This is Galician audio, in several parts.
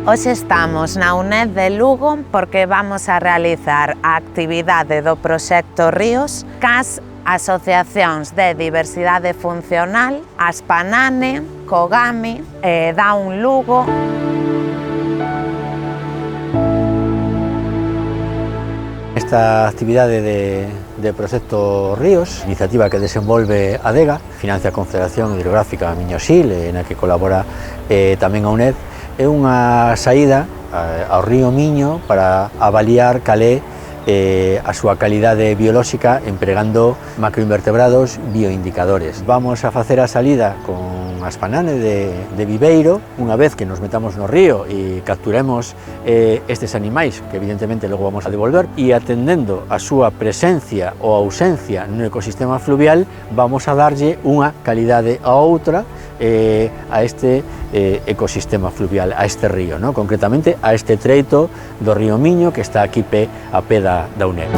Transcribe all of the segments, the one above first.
Hoxe estamos na UNED de Lugo porque vamos a realizar a actividade do proxecto Ríos cas asociacións de diversidade funcional, Aspanane, Cogami e Down Lugo. Esta actividade de Proxecto Ríos, iniciativa que desenvolve ADEGA, financia a Confederación Hidrográfica Miño-Sil, na que colabora tamén a UNED, é unha saída ao río Miño para avaliar cal é a súa calidade biolóxica empregando macroinvertebrados bioindicadores. Vamos a facer a salida con Aspanane de Viveiro, unha vez que nos metamos no río e capturemos estes animais, que evidentemente logo vamos a devolver, e atendendo a súa presencia ou ausencia no ecosistema fluvial, vamos a darlle unha calidade a outra a este ecosistema fluvial, a este río, ¿no? Concretamente a este treito do río Miño que está aquí a pé da UNED.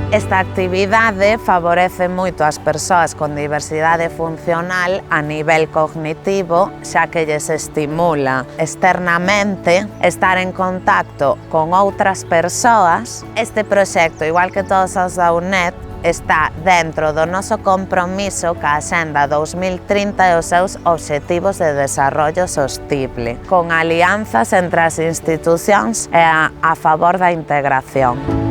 Esta actividade favorece moito ás persoas con diversidade funcional a nivel cognitivo, xa que lles estimula externamente estar en contacto con outras persoas. Este proxecto, igual que todos os da UNED, está dentro do noso compromiso ca Axenda 2030 e os seus Obxectivos de Desarrollo Sostible, con alianzas entre as institucións e a favor da integración.